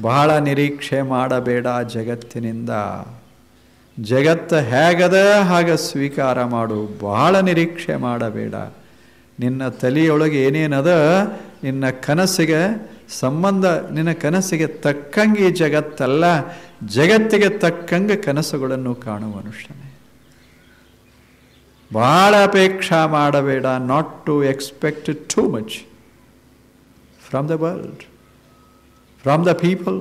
ಬಹಳ ನಿರೀಕ್ಷೆ ಮಾಡಬೇಡ ಜಗತ್ತಿನಿಂದ. ಜಗತ್ತು ಹೇಗದ ಹಾಗೆ ಸ್ವೀಕಾರ ಮಾಡು, ಬಹಳ ನಿರೀಕ್ಷೆ ಮಾಡಬೇಡ. ನಿನ್ನ ತಲೆಯೊಳಗೆ ಏನೇನದ, ನಿನ್ನ ಕನಸಿಗೆ ಸಂಬಂಧ, ನಿನ್ನ ಕನಸಿಗೆ ತಕ್ಕಂಗೆ ಈ ಜಗತ್ತಲ್ಲ, ಜಗತ್ತಿಗೆ ತಕ್ಕಂಗೆ ಕನಸುಗಳನ್ನು ಕಾಣುವ ಮನುಷ್ಯನೇ. ಬಹಳ ಅಪೇಕ್ಷಾ ಮಾಡಬೇಡ. Not to expect too much from the world, from the people.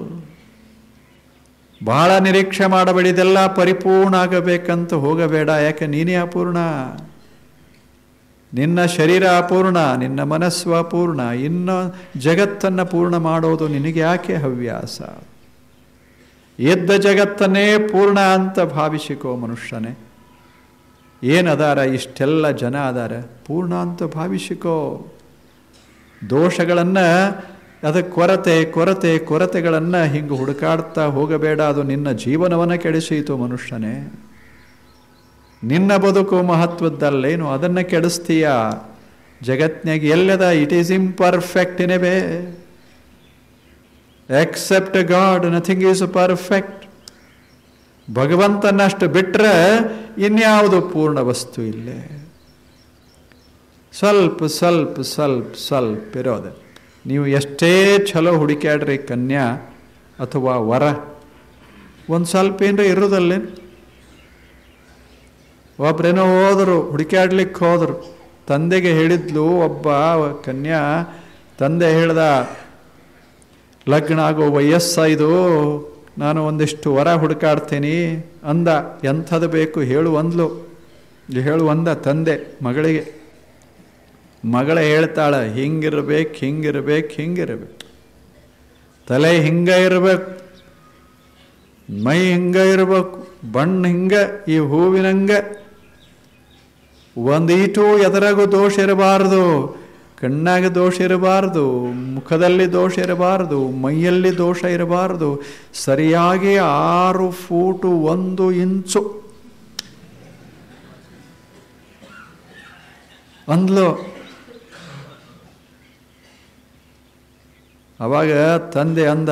ಬಹಳ ನಿರೀಕ್ಷೆ ಮಾಡಬೇಡ. ಇದೆಲ್ಲ ಪರಿಪೂರ್ಣ ಆಗಬೇಕಂತ ಹೋಗಬೇಡ. ಯಾಕೆ ನೀನೇ ಅಪೂರ್ಣ. ನಿನ್ನ ಶರೀರ ಅಪೂರ್ಣ, ನಿನ್ನ ಮನಸ್ಸು ಅಪೂರ್ಣ. ಇನ್ನು ಜಗತ್ತನ್ನು ಪೂರ್ಣ ಮಾಡೋದು ನಿನಗೆ ಯಾಕೆ ಹವ್ಯಾಸ? ಎದ್ದ ಜಗತ್ತನ್ನೇ ಪೂರ್ಣ ಅಂತ ಭಾವಿಸಿಕೋ ಮನುಷ್ಯನೇ. ಏನದಾರ, ಇಷ್ಟೆಲ್ಲ ಜನ ಅದಾರ, ಪೂರ್ಣ ಅಂತ ಭಾವಿಸಿಕೋ. ದೋಷಗಳನ್ನು, ಅದಕ್ಕೆ ಕೊರತೆಗಳನ್ನು ಹಿಂಗೆ ಹುಡುಕಾಡ್ತಾ ಹೋಗಬೇಡ. ಅದು ನಿನ್ನ ಜೀವನವನ್ನು ಕೆಡಿಸೀತು ಮನುಷ್ಯನೇ. ನಿನ್ನ ಬದುಕು ಮಹತ್ವದ್ದಲ್ಲೇನು, ಅದನ್ನು ಕೆಡಿಸ್ತೀಯ. ಜಗತ್ನಾಗ ಎಲ್ಲದ it is imperfect in a way. Except God nothing is perfect. ಭಗವಂತನಷ್ಟು ಬಿಟ್ಟರೆ ಇನ್ಯಾವುದು ಪೂರ್ಣ ವಸ್ತು ಇಲ್ಲೇ. ಸ್ವಲ್ಪ ಇರೋದು. ನೀವು ಎಷ್ಟೇ ಚಲೋ ಹುಡುಕ್ಯಾಡ್ರಿ ಕನ್ಯಾ ಅಥವಾ ವರ, ಒಂದು ಸ್ವಲ್ಪ ಏನರ ಇರೋದಲ್ಲೇ. ಒಬ್ರೇನೋ ಹೋದರು, ಹುಡುಕ್ಯಾಡ್ಲಿಕ್ಕೆ ಹೋದರು. ತಂದೆಗೆ ಹೇಳಿದ್ಲು ಒಬ್ಬ ಕನ್ಯಾ. ತಂದೆ ಹೇಳ್ದ, ಲಗ್ನ ಆಗೋ ವಯಸ್ಸಾಯ್ದು, ನಾನು ಒಂದಿಷ್ಟು ವರ ಹುಡುಕಾಡ್ತೀನಿ ಅಂದ. ಎಂಥದ್ದು ಬೇಕು ಹೇಳುವಂದ ತಂದೆ ಮಗಳಿಗೆ. ಮಗಳೇ ಹೇಳ್ತಾಳೆ, ಹಿಂಗಿರ್ಬೇಕು, ತಲೆ ಹಿಂಗೆ ಇರಬೇಕು, ಮೈ ಹಿಂಗೆ ಇರಬೇಕು, ಬಣ್ಣ ಹಿಂಗೆ, ಈ ಹೂವಿನಂಗೆ, ಒಂದೀಟು ಎದರಾಗೂ ದೋಷ ಇರಬಾರ್ದು, ಕಣ್ಣಾಗ ದೋಷ ಇರಬಾರ್ದು, ಮುಖದಲ್ಲಿ ದೋಷ ಇರಬಾರ್ದು, ಮೈಯಲ್ಲಿ ದೋಷ ಇರಬಾರ್ದು. ಸರಿಯಾಗಿ 6 ಫೂಟು 1 ಇಂಚು ಅಂದ್ಲು. ಅವಾಗ ತಂದೆ ಅಂದ,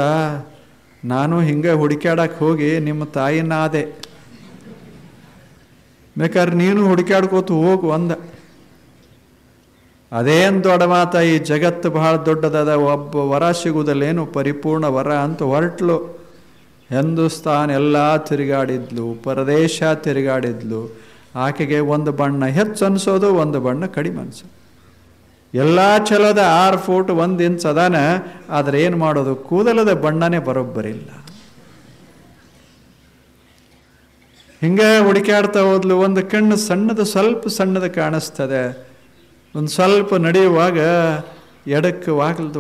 ನಾನು ಹಿಂಗೆ ಹುಡುಕ್ಯಾಡಕ್ಕೆ ಹೋಗಿ ನಿಮ್ಮ ತಾಯಿನ ಆದೆ, ಬೇಕಾದ್ರೆ ನೀನು ಹುಡುಕ್ಯಾಡ್ಕೋತು ಹೋಗು ಅಂದ. ಅದೇನು ದೊಡ್ಡ ಮಾತ, ಈ ಜಗತ್ತು ಬಹಳ ದೊಡ್ಡದದ, ಒಬ್ಬ ವರ ಸಿಗುವುದಲ್ಲೇನು ಪರಿಪೂರ್ಣ ವರ ಅಂತ ಹೊರಟ್ಲು. ಹಿಂದೂಸ್ತಾನ್ ಎಲ್ಲ ತಿರುಗಾಡಿದ್ಲು, ಪರದೇಶ ತಿರುಗಾಡಿದ್ಲು. ಆಕೆಗೆ ಒಂದು ಬಣ್ಣ ಹೆಚ್ಚು ಅನಿಸೋದು, ಒಂದು ಬಣ್ಣ ಕಡಿಮೆ ಅನಿಸೋದು. ಎಲ್ಲ ಚಲೋದ 6 ಫೂಟ್ 1 ಇಂಚ್ ಅದಾನ. ಆದರೆ ಏನು ಮಾಡೋದು, ಕೂದಲದ ಬಣ್ಣನೇ ಬರೋಬ್ಬರಿಲ್ಲ. ಹಿಂಗೆ ಹುಡುಕಾಡ್ತಾ ಹೋದ್ಲು. ಒಂದು ಕಣ್ಣು ಸ್ವಲ್ಪ ಸಣ್ಣದು ಕಾಣಿಸ್ತದೆ. ಒಂದು ಸ್ವಲ್ಪ ನಡೆಯುವಾಗ ಎಡಕ್ಕೆ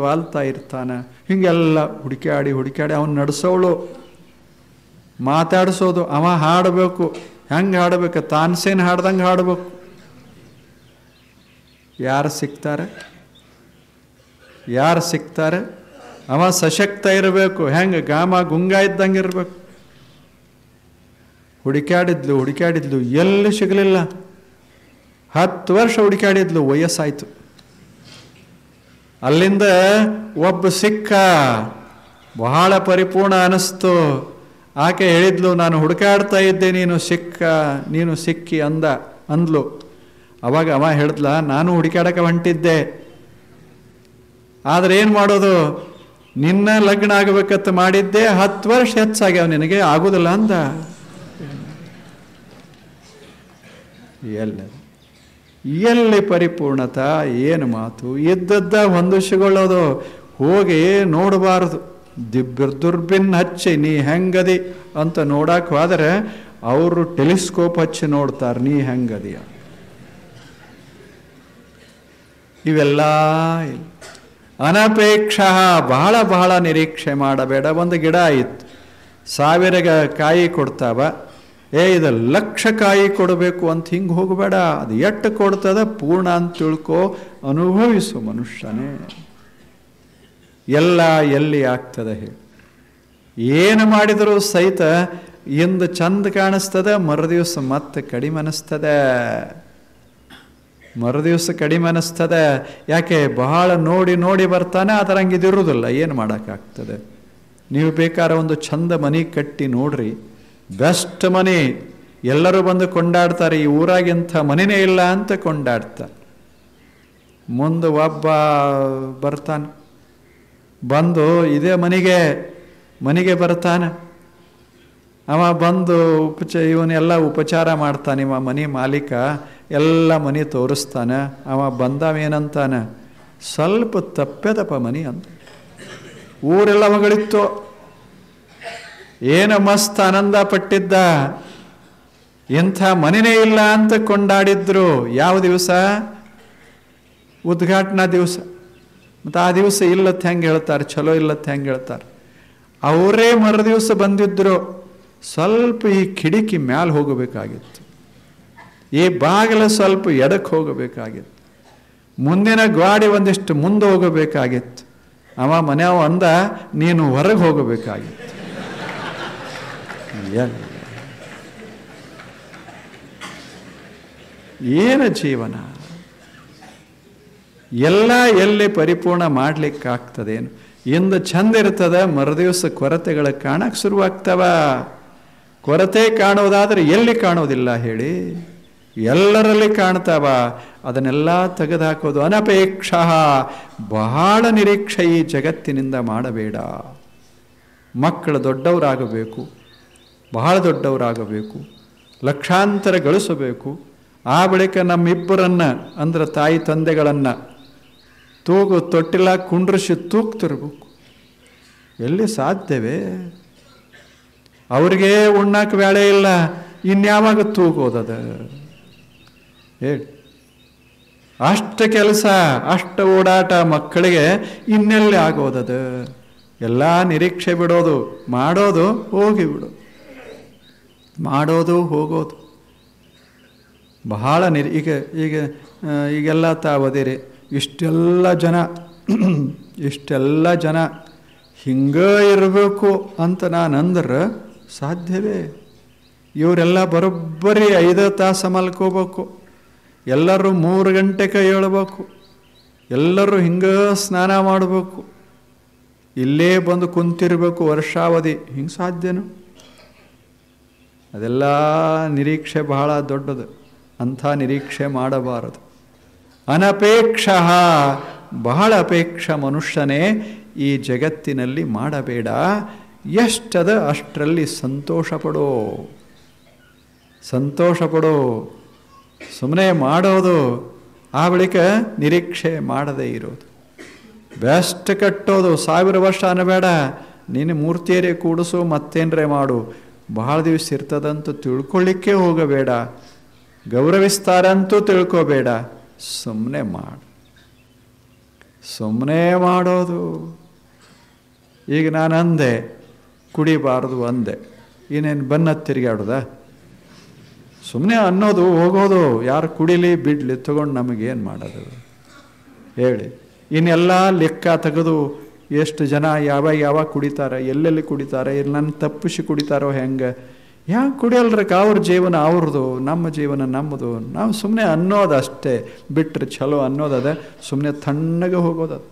ವಾಲ್ತಾ ಇರ್ತಾನೆ. ಹಿಂಗೆಲ್ಲ ಹುಡುಕಾಡಿ ಅವನು ನಡೆಸೋಳು, ಮಾತಾಡಿಸೋದು. ಅವ ಹಾಡಬೇಕು. ಹೆಂಗೆ ಹಾಡಬೇಕು, ತಾನ್ಸೇನು ಹಾಡ್ದಂಗೆ ಹಾಡಬೇಕು. ಯಾರು ಸಿಗ್ತಾರೆ? ಅವ ಸಶಕ್ತ ಇರಬೇಕು. ಹೆಂಗೆ ಗಾಮ ಗುಂಗ ಇದ್ದಂಗೆ ಇರಬೇಕು. ಹುಡುಕಾಡಿದ್ಲು, ಎಲ್ಲಿ ಸಿಗಲಿಲ್ಲ. 10 ವರ್ಷ ಹುಡುಕಾಡಿದ್ಲು, ವಯಸ್ಸಾಯ್ತು. ಅಲ್ಲಿಂದ ಒಬ್ಬ ಸಿಕ್ಕ, ಬಹಳ ಪರಿಪೂರ್ಣ ಅನಿಸ್ತು. ಆಕೆ ಹೇಳಿದ್ಲು, ನಾನು ಹುಡುಕಾಡ್ತಾ ಇದ್ದೆ, ನೀನು ಸಿಕ್ಕಿ ಅಂದ್ಲು. ಅವಾಗ ಅವ ಹೇಳಿದ್ಲ, ನಾನು ಹುಡುಕಾಡಕ್ಕೆ ಹೊಂಟಿದ್ದೆ, ಆದರೆ ಏನು ಮಾಡೋದು, ನಿನ್ನ ಲಗ್ನ ಆಗಬೇಕಂತ ಮಾಡಿದ್ದೆ, 10 ವರ್ಷ ಹೆಚ್ಚಾಗ್ಯಾವ, ನಿನಗೆ ಆಗುದಿಲ್ಲ ಅಂದ. ಎಲ್ಲಿ ಪರಿಪೂರ್ಣತ, ಏನು ಮಾತು, ಇದ್ದದ್ದ ಹೊಂದಿಸಿಕೊಳ್ಳೋದು. ಹೋಗಿ ನೋಡಬಾರದು. ದುರ್ಬಿನ್ ಹಚ್ಚಿ ನೀ ಹೆಂಗದಿ ಅಂತ ನೋಡಕ್ಕೆ ಹೋದರೆ ಅವರು ಟೆಲಿಸ್ಕೋಪ್ ಹಚ್ಚಿ ನೋಡ್ತಾರೆ ನೀ ಹೆಂಗದಿಯ. ಇವೆಲ್ಲ ಅನಪೇಕ್ಷ. ಬಹಳ ನಿರೀಕ್ಷೆ ಮಾಡಬೇಡ. ಒಂದು ಗಿಡ ಇತ್ತು, 1000 ಕಾಯಿ ಕೊಡ್ತಾವ. ಇದು 1,00,000 ಕಾಯಿ ಕೊಡಬೇಕು ಅಂತ ಹಿಂಗೆ ಹೋಗಬೇಡ. ಅದು ಎಷ್ಟು ಕೊಡ್ತದ ಪೂರ್ಣ ಅಂತ ತಿಳ್ಕೋ, ಅನುಭವಿಸು ಮನುಷ್ಯನೇ. ಎಲ್ಲ ಎಲ್ಲಿ ಆಗ್ತದೆ ಹೇಳಿ. ಏನು ಮಾಡಿದರೂ ಸಹಿತ ಇಂದು ಚಂದ ಕಾಣಿಸ್ತದೆ, ಮರುದಿವಸ ಮತ್ತೆ ಕಡಿಮೆ ಅನಿಸ್ತದೆ. ಯಾಕೆ, ಬಹಳ ನೋಡಿ ಬರ್ತಾನೆ, ಅದರಂಗಿದಿರುವುದಿಲ್ಲ. ಏನು ಮಾಡೋಕ್ಕಾಗ್ತದೆ? ನೀವು ಬೇಕಾದ್ರೆ ಒಂದು ಚಂದ ಮನೆ ಕಟ್ಟಿ ನೋಡ್ರಿ, ಬೆಸ್ಟ್ ಮನೆ, ಎಲ್ಲರೂ ಬಂದು ಕೊಂಡಾಡ್ತಾರೆ, ಈ ಊರಾಗಿಂಥ ಮನೆಯೇ ಇಲ್ಲ ಅಂತ ಕೊಂಡಾಡ್ತಾರೆ. ಮುಂದೆ ಒಬ್ಬ ಬರ್ತಾನೆ, ಬಂದು ಇದೇ ಮನೆಗೆ ಬರ್ತಾನೆ. ಅವ ಬಂದು ಇವನ್ನೆಲ್ಲ ಉಪಚಾರ ಮಾಡ್ತಾನೆ. ಇವ ಮನೆ ಮಾಲೀಕ ಎಲ್ಲ ಮನೆ ತೋರಿಸ್ತಾನೆ. ಅವ ಬಂದವೇನಂತಾನೆ, ಸ್ವಲ್ಪ ತಪ್ಪೆದಪ್ಪ ಮನೆ ಅಂತ. ಊರೆಲ್ಲ ಮಗಳಿತ್ತು, ಏನು ಮಸ್ತ್ ಆನಂದ ಪಟ್ಟಿದ್ದ. ಎಂಥ ಮನೆಯೇ ಇಲ್ಲ ಅಂತ ಕೊಂಡಾಡಿದ್ರು. ಯಾವ ದಿವಸ? ಉದ್ಘಾಟನಾ ದಿವಸ. ಮತ್ತು ಆ ದಿವಸ ಇಲ್ಲತ್ ಹೆಂಗೆ ಹೇಳ್ತಾರೆ, ಚಲೋ ಇಲ್ಲತ್ ಹೆಂಗೆ ಹೇಳ್ತಾರೆ. ಅವರೇ ಮರು ದಿವಸ ಬಂದಿದ್ರು. ಸ್ವಲ್ಪ ಈ ಕಿಡಿಕಿ ಮ್ಯಾಲೆ ಹೋಗಬೇಕಾಗಿತ್ತು, ಈ ಬಾಗಿಲ ಸ್ವಲ್ಪ ಎಡಕ್ಕೆ ಹೋಗಬೇಕಾಗಿತ್ತು, ಮುಂದಿನ ಗಾಡಿ ಒಂದಿಷ್ಟು ಮುಂದೆ ಹೋಗಬೇಕಾಗಿತ್ತು. ಅವ ಮನೆಯವ ಅಂದ, ನೀನು ಹೊರಗೆ ಹೋಗಬೇಕಾಗಿತ್ತು. ಏನು ಜೀವನ! ಎಲ್ಲ ಎಲ್ಲಿ ಪರಿಪೂರ್ಣ ಮಾಡ್ಲಿಕ್ಕಾಗ್ತದೇನು? ಇಂದು ಚಂದ ಇರ್ತದ, ಮರುದಿವಸ ಕೊರತೆಗಳು ಕಾಣಕ್ಕೆ ಶುರುವಾಗ್ತವ. ಕೊರತೆ ಕಾಣೋದಾದ್ರೆ ಎಲ್ಲಿ ಕಾಣೋದಿಲ್ಲ ಹೇಳಿ? ಎಲ್ಲರಲ್ಲಿ ಕಾಣ್ತಾವ. ಅದನ್ನೆಲ್ಲ ತೆಗೆದುಹಾಕೋದು ಅನಪೇಕ್ಷ. ಬಹಳ ನಿರೀಕ್ಷೆ ಈ ಜಗತ್ತಿನಿಂದ ಮಾಡಬೇಡ. ಮಕ್ಕಳು ದೊಡ್ಡವರಾಗಬೇಕು, ಬಹಳ ದೊಡ್ಡವರಾಗಬೇಕು, ಲಕ್ಷಾಂತರ ಗಳಿಸಬೇಕು. ಆ ಬಳಿಕ ನಮ್ಮಿಬ್ಬರನ್ನ ಅಂದ್ರೆ ತಾಯಿ ತಂದೆಗಳನ್ನು ತೊಟ್ಟಿಲ್ಲ ಕುಂಡ್ರಿಸಿ ತೂಗ್ತಿರ್ಬೇಕು. ಎಲ್ಲಿ ಸಾಧ್ಯವೇ? ಅವ್ರಿಗೆ ಉಣ್ಣಕ್ಕೆ ವೇಳೆ ಇಲ್ಲ, ಇನ್ಯಾವಾಗ ತೂಗೋದದ ಹೇಳಿ? ಅಷ್ಟು ಕೆಲಸ, ಅಷ್ಟು ಓಡಾಟ ಮಕ್ಕಳಿಗೆ ಇನ್ನೆಲ್ಲಿ ಆಗೋದದ? ಎಲ್ಲ ನಿರೀಕ್ಷೆ ಬಿಡೋದು, ಮಾಡೋದು, ಹೋಗಿಬಿಡೋದು, ಮಾಡೋದು, ಹೋಗೋದು. ಬಹಳ ಈಗೆಲ್ಲ ತಾವದಿರಿ. ಇಷ್ಟೆಲ್ಲ ಜನ ಹಿಂಗೆ ಇರಬೇಕು ಅಂತ ನಾನಂದ್ರೆ ಸಾಧ್ಯವೇ? ಇವರೆಲ್ಲ ಬರೋಬ್ಬರಿ 5 ತಾಸು ಮಲ್ಕೋಬೇಕು, ಎಲ್ಲರೂ 3 ಗಂಟೆಗೆ ಏಳಬೇಕು, ಎಲ್ಲರೂ ಹಿಂಗೆ ಸ್ನಾನ ಮಾಡಬೇಕು, ಇಲ್ಲೇ ಬಂದು ಕುಂತಿರಬೇಕು ವರ್ಷಾವಧಿ. ಹಿಂಗೆ ಸಾಧ್ಯನು? ಅದೆಲ್ಲ ನಿರೀಕ್ಷೆ ಬಹಳ ದೊಡ್ಡದು. ಅಂಥ ನಿರೀಕ್ಷೆ ಮಾಡಬಾರದು. ಅನಪೇಕ್ಷ, ಬಹಳ ಅಪೇಕ್ಷ ಮನುಷ್ಯನೇ ಈ ಜಗತ್ತಿನಲ್ಲಿ ಮಾಡಬೇಡ. ಎಷ್ಟದ ಅಷ್ಟರಲ್ಲಿ ಸಂತೋಷ ಪಡೋ. ಸುಮ್ಮನೆ ಮಾಡೋದು, ಆ ಬಳಿಕ ನಿರೀಕ್ಷೆ ಮಾಡದೇ ಇರೋದು. ಬೆಸ್ಟ್ ಕಟ್ಟೋದು, 1000 ವರ್ಷ ಅನ್ನಬೇಡ, ನೀನು ಮೂರ್ತಿಯರೇ ಕೂಡಿಸು, ಮತ್ತೇನ್ರೆ ಮಾಡು, ಬಹಳ ದಿವಸ ಇರ್ತದಂತೂ ತಿಳ್ಕೊಳ್ಳಿಕ್ಕೆ ಹೋಗಬೇಡ, ಗೌರವಿಸ್ತಾರಂತೂ ತಿಳ್ಕೋಬೇಡ. ಸುಮ್ಮನೆ ಮಾಡೋದು. ಈಗ ನಾನು ಅಂದೆ ಕುಡಿಬಾರ್ದು ಅಂದೆ, ಇನ್ನೇನು ಬನ್ನ ತಿರುಗಾಡೋದ? ಸುಮ್ಮನೆ ಅನ್ನೋದು, ಹೋಗೋದು. ಯಾರು ಕುಡಿಲಿ ಬಿಡ್ಲಿ, ತಗೊಂಡು ನಮಗೇನು ಮಾಡೋದು ಹೇಳಿ? ಇನ್ನೆಲ್ಲ ಲೆಕ್ಕ ತೆಗೆದು ಎಷ್ಟು ಜನ ಯಾವಾಗ ಕುಡಿತಾರೆ, ಎಲ್ಲೆಲ್ಲಿ ಕುಡಿತಾರೆ, ನನ್ನ ತಪ್ಪಿಸಿ ಕುಡಿತಾರೋ ಹೆಂಗೆ? ಯಾಕೆ ಕುಡಿಯಲ್ರಕ್ಕ? ಅವ್ರ ಜೀವನ ಅವ್ರದ್ದು, ನಮ್ಮ ಜೀವನ ನಮ್ಮದು. ನಾವು ಸುಮ್ಮನೆ ಅನ್ನೋದಷ್ಟೇ, ಬಿಟ್ಟರೆ ಚಲೋ ಅನ್ನೋದದ, ಸುಮ್ಮನೆ ತಣ್ಣಗೆ ಹೋಗೋದದು.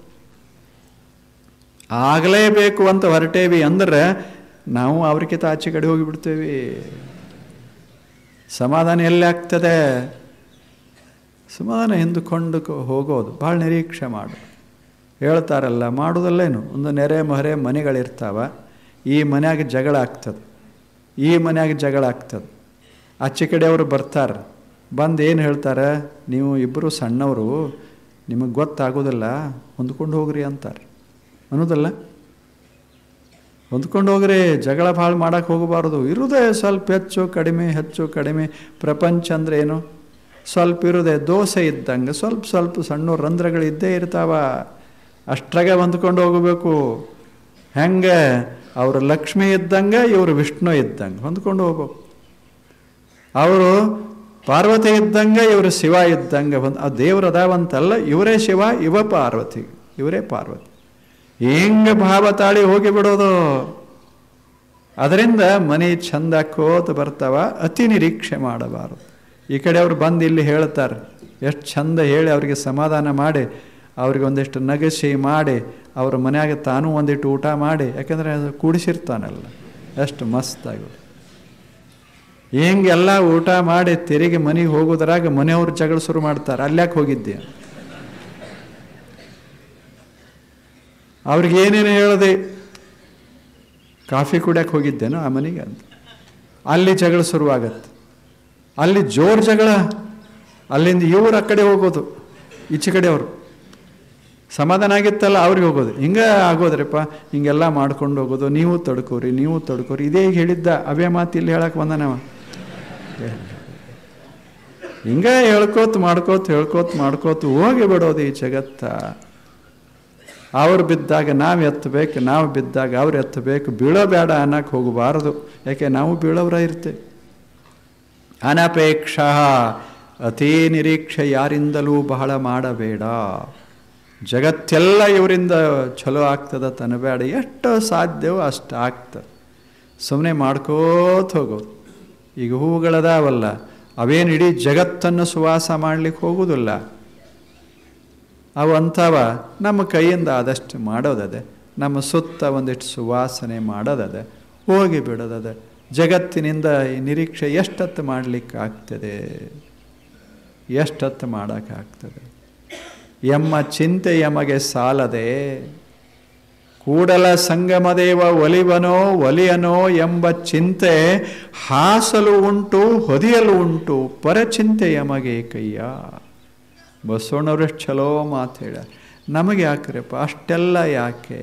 ಆಗಲೇಬೇಕು ಅಂತ ಹೊರಟೇವಿ ಅಂದ್ರೆ ನಾವು ಅವ್ರಿಗಿಂತ ಆಚೆ ಕಡೆ ಹೋಗಿಬಿಡ್ತೇವೆ. ಸಮಾಧಾನ ಎಲ್ಲಿ ಆಗ್ತದೆ? ಸಮಾಧಾನ ಹಿಂದುಕೊಂಡು ಹೋಗೋದು, ಭಾಳ ನಿರೀಕ್ಷೆ ಮಾಡು. ಹೇಳ್ತಾರಲ್ಲ, ಮಾಡೋದಲ್ಲೇನು? ಒಂದು ನೆರೆ ಮರೆ ಮನೆಗಳಿರ್ತಾವ, ಈ ಮನ್ಯಾಗ ಜಗಳ ಆಗ್ತದೆ, ಈ ಮನ್ಯಾಗ ಜಗಳ ಆಗ್ತದೆ. ಆಚೆ ಕಡೆಯವರು ಬರ್ತಾರೆ, ಬಂದು ಏನು ಹೇಳ್ತಾರೆ? ನೀವು ಇಬ್ಬರು ಸಣ್ಣವರು, ನಿಮಗೆ ಗೊತ್ತಾಗೋದಿಲ್ಲ, ಹೊಂದ್ಕೊಂಡು ಹೋಗ್ರಿ ಅಂತಾರೆ. ಅನ್ನೋದಲ್ಲ? ಹೊಂದ್ಕೊಂಡು ಹೋಗ್ರಿ, ಜಗಳ ಭಾಳ ಮಾಡೋಕ್ಕೆ ಹೋಗಬಾರ್ದು. ಇರೋದೇ ಸ್ವಲ್ಪ ಹೆಚ್ಚು ಕಡಿಮೆ. ಪ್ರಪಂಚ ಅಂದ್ರೆ ಏನು? ಸ್ವಲ್ಪ ಇರೋದೆ ದೋಸೆ ಇದ್ದಂಗೆ, ಸ್ವಲ್ಪ ಸಣ್ಣ ರಂಧ್ರಗಳು ಇದ್ದೇ ಇರ್ತಾವ. ಅಷ್ಟ್ರಾಗೆ ಹೊಂದ್ಕೊಂಡು ಹೋಗಬೇಕು. ಹೆಂಗೆ? ಅವರು ಲಕ್ಷ್ಮಿ ಇದ್ದಂಗೆ, ಇವರು ವಿಷ್ಣು ಇದ್ದಂಗೆ ಹೊಂದ್ಕೊಂಡು ಹೋಗ್ಬೇಕು. ಅವರು ಪಾರ್ವತಿ ಇದ್ದಂಗೆ, ಇವರು ಶಿವ ಇದ್ದಂಗೆ ಆ ದೇವರು ಅದಾವಂತಲ್ಲ, ಇವರೇ ಶಿವ, ಇವರೇ ಪಾರ್ವತಿ. ಹಿಂಗೆ ಭಾವ ತಾಳಿ ಹೋಗಿಬಿಡೋದು. ಅದರಿಂದ ಮನೆ ಚಂದ ಕೋತ ಬರ್ತಾವ. ಅತಿ ನಿರೀಕ್ಷೆ ಮಾಡಬಾರದು. ಈ ಕಡೆ ಅವ್ರು ಬಂದು ಇಲ್ಲಿ ಹೇಳ್ತಾರೆ, ಎಷ್ಟು ಚಂದ ಹೇಳಿ ಅವರಿಗೆ ಸಮಾಧಾನ ಮಾಡಿ ಅವ್ರಿಗೆ ಒಂದಿಷ್ಟು ನಗಸಿ ಮಾಡಿ ಅವ್ರ ಮನ್ಯಾಗ ತಾನೂ ಒಂದಿಟ್ಟು ಊಟ ಮಾಡಿ, ಯಾಕಂದರೆ ಅದು ಕೂಡಿಸಿರ್ತಾನಲ್ಲ, ಎಷ್ಟು ಮಸ್ತಾಗಿ. ಹಿಂಗೆಲ್ಲ ಊಟ ಮಾಡಿ ತಿರುಗಿ ಮನೆಗೆ ಹೋಗೋದ್ರಾಗ ಮನೆಯವ್ರು ಜಗಳ ಶುರು ಮಾಡ್ತಾರೆ, ಅಲ್ಯಾಕೆ ಹೋಗಿದ್ದೆ, ಅವ್ರಿಗೆ ಏನೇನು ಹೇಳಿದೆ, ಕಾಫಿ ಕುಡಿಯಕ್ಕೆ ಹೋಗಿದ್ದೇನೋ ಆ ಮನೆಗೆ ಅಂತ. ಅಲ್ಲಿ ಜಗಳ ಶುರುವಾಗತ್ತೆ, ಅಲ್ಲಿ ಜೋರು ಜಗಳ. ಅಲ್ಲಿಂದ ಇವ್ರು ಆ ಕಡೆ ಹೋಗೋದು, ಈಚೆ ಕಡೆ ಅವರು ಸಮಾಧಾನ ಆಗಿತ್ತಲ್ಲ ಅವ್ರಿಗೆ ಹೋಗೋದು. ಹಿಂಗೆ ಆಗೋದ್ರಪ್ಪ, ಹಿಂಗೆಲ್ಲ ಮಾಡ್ಕೊಂಡು ಹೋಗೋದು. ನೀವು ತಡ್ಕೋರಿ, ನೀವು ತಡ್ಕೋರಿ, ಇದೇ ಹೇಳಿದ್ದ ಅವೇ ಮಾತು ಇಲ್ಲಿ ಹೇಳಕ್ಕೆ ಬಂದನವ. ಹಿಂಗೆ ಹೇಳ್ಕೋತ ಮಾಡ್ಕೋತ ಹೋಗಿ ಬಿಡೋದು ಈ ಜಗತ್ತ. ಅವ್ರು ಬಿದ್ದಾಗ ನಾವು ಎತ್ತಬೇಕು, ನಾವು ಬಿದ್ದಾಗ ಅವ್ರು ಎತ್ತಬೇಕು. ಬೀಳೋ ಬೇಡ ಅನ್ನಕ್ಕೆ ಹೋಗಬಾರದು, ಯಾಕೆ ನಾವು ಬೀಳೋರ ಇರ್ತೇವೆ. ಅನಪೇಕ್ಷ, ಅತೀ ನಿರೀಕ್ಷೆ ಯಾರಿಂದಲೂ ಬಹಳ ಮಾಡಬೇಡ. ಜಗತ್ತೆಲ್ಲ ಇವರಿಂದ ಚಲೋ ಆಗ್ತದ ತನಬೇಡ, ಎಷ್ಟು ಸಾಧ್ಯವೋ ಅಷ್ಟು ಆಗ್ತದೆ. ಸುಮ್ಮನೆ ಮಾಡ್ಕೋತ ಹೋಗೋದು. ಈಗ ಹೂವುಗಳದಾವಲ್ಲ, ಅವೇನು ಇಡೀ ಜಗತ್ತನ್ನು ಸುವಾಸ ಮಾಡಲಿಕ್ಕೆ ಹೋಗೋದಿಲ್ಲ. ಅವು ಅಂಥವ ನಮ್ಮ ಕೈಯಿಂದ ಆದಷ್ಟು ಮಾಡೋದದೆ, ನಮ್ಮ ಸುತ್ತ ಒಂದಿಷ್ಟು ಸುವಾಸನೆ ಮಾಡೋದದೆ, ಹೋಗಿ ಬಿಡೋದದೆ. ಜಗತ್ತಿನಿಂದ ಈ ನಿರೀಕ್ಷೆ ಎಷ್ಟೊತ್ತು ಮಾಡಲಿಕ್ಕಾಗ್ತದೆ, ಎಷ್ಟೊತ್ತು ಮಾಡೋಕ್ಕಾಗ್ತದೆ. ಎಮ್ಮ ಚಿಂತೆ ಯಮಗೆ ಸಾಲದೆ, ಕೂಡಲ ಸಂಗಮದೇವ ಒಲಿವನೋ ಒಲಿಯನೋ ಎಂಬ ಚಿಂತೆ ಹಾಸಲು ಉಂಟು ಹೊದಿಯಲು ಉಂಟು, ಪರಚಿಂತೆ ಯಮಗೆ ಕಯ್ಯ. ಬಸವಣ್ಣವ್ರೆಷ್ಟು ಚಲೋ ಮಾತು ಹೇಳ. ನಮಗೆ ಯಾಕ್ರಪ್ಪ ಅಷ್ಟೆಲ್ಲ ಯಾಕೆ?